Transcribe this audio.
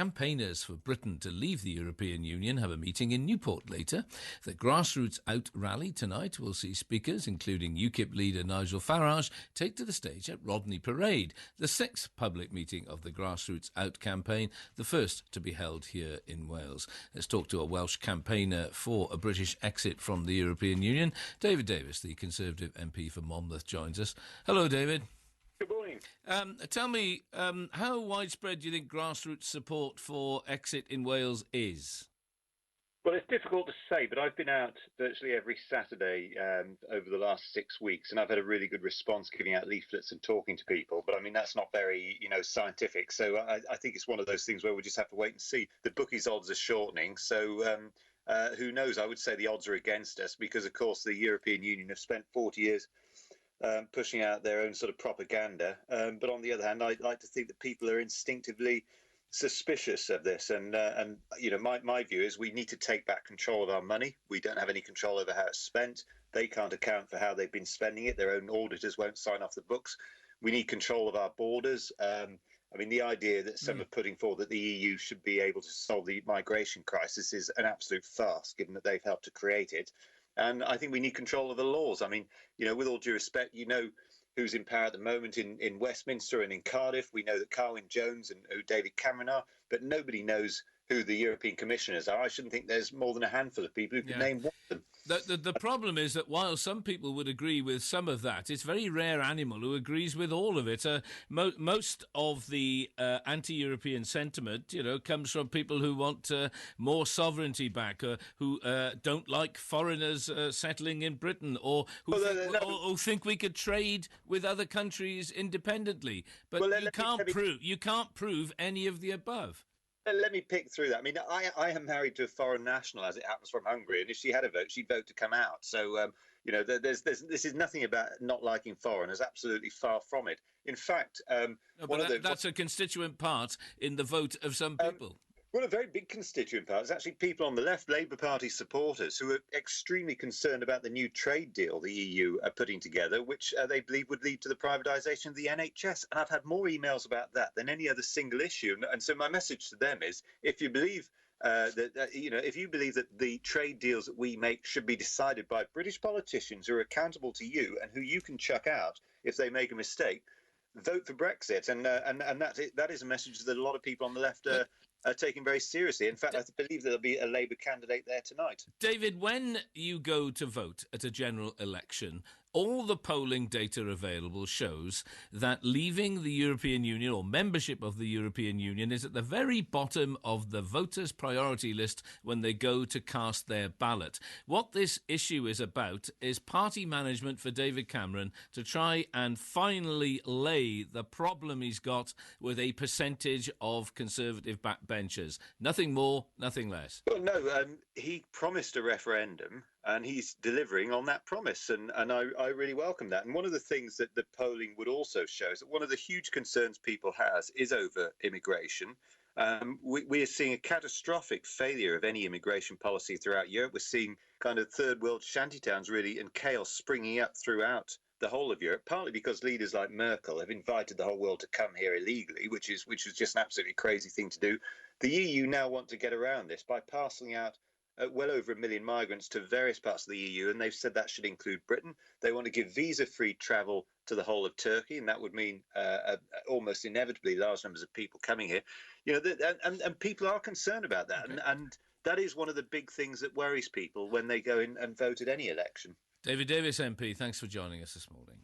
Campaigners for Britain to leave the European Union have a meeting in Newport later. The Grassroots Out rally tonight will see speakers, including UKIP leader Nigel Farage, take to the stage at Rodney Parade, the sixth public meeting of the Grassroots Out campaign, the first to be held here in Wales. Let's talk to a Welsh campaigner for a British exit from the European Union. David Davies, the Conservative MP for Monmouth, joins us. Hello, David. Good morning. Tell me, how widespread do you think grassroots support for exit in Wales is? Well, it's difficult to say, but I've been out virtually every Saturday over the last 6 weeks, and I've had a really good response giving out leaflets and talking to people. But I mean, that's not very, scientific. So I think it's one of those things where we just have to wait and see. The bookies' odds are shortening, so who knows? I would say the odds are against us because, of course, the European Union have spent 40 years pushing out their own sort of propaganda. But on the other hand, I'd like to think that people are instinctively suspicious of this. And my view is we need to take back control of our money. We don't have any control over how it's spent. They can't account for how they've been spending it. Their own auditors won't sign off the books. We need control of our borders. The idea that some are putting forward that the EU should be able to solve the migration crisis is an absolute farce, given that they've helped to create it. And I think we need control of the laws. I mean, with all due respect, who's in power at the moment in Westminster and in Cardiff. We know that Carwyn Jones and who David Cameron are, but nobody knows who the European commissioners are. I shouldn't think there's more than a handful of people who can name one of them. The problem is that while some people would agree with some of that, it's a very rare animal who agrees with all of it. Most of the anti-European sentiment, comes from people who want more sovereignty back, who don't like foreigners settling in Britain, or who think we could trade with other countries independently. But you can't prove any of the above. Let me pick through that. I mean, I am married to a foreign national, as it happens, from Hungary, and if she had a vote, she'd vote to come out. So, this is nothing about not liking foreigners. Absolutely far from it. In fact, that's a constituent part in the vote of some people. Well, a very big constituent part is actually people on the left, Labour Party supporters, who are extremely concerned about the new trade deal the EU are putting together, which they believe would lead to the privatisation of the NHS. And I've had more emails about that than any other single issue. And so my message to them is, if you believe if you believe that the trade deals that we make should be decided by British politicians who are accountable to you and who you can chuck out if they make a mistake, vote for Brexit. And that is a message that a lot of people on the left are taken very seriously. In fact, I believe there'll be a Labour candidate there tonight. David, when you go to vote at a general election, all the polling data available shows that leaving the European Union or membership of the European Union is at the very bottom of the voters' priority list when they go to cast their ballot. What this issue is about is party management for David Cameron to try and finally lay the problem he's got with a percentage of Conservative backbenchers. Nothing more, nothing less. Well, no, he promised a referendum, and he's delivering on that promise, and I really welcome that. And one of the things that the polling would also show is that one of the huge concerns people has is over immigration. We are seeing a catastrophic failure of any immigration policy throughout Europe. We're seeing kind of third world shantytowns really and chaos springing up throughout the whole of Europe, partly because leaders like Merkel have invited the whole world to come here illegally, which is just an absolutely crazy thing to do. The EU now want to get around this by parcelling out well over 1 million migrants to various parts of the EU, and they've said that should include Britain. They want to give visa-free travel to the whole of Turkey, and that would mean almost inevitably large numbers of people coming here. And people are concerned about that, okay. and that is one of the big things that worries people when they go in and vote at any election. David Davies, MP, thanks for joining us this morning.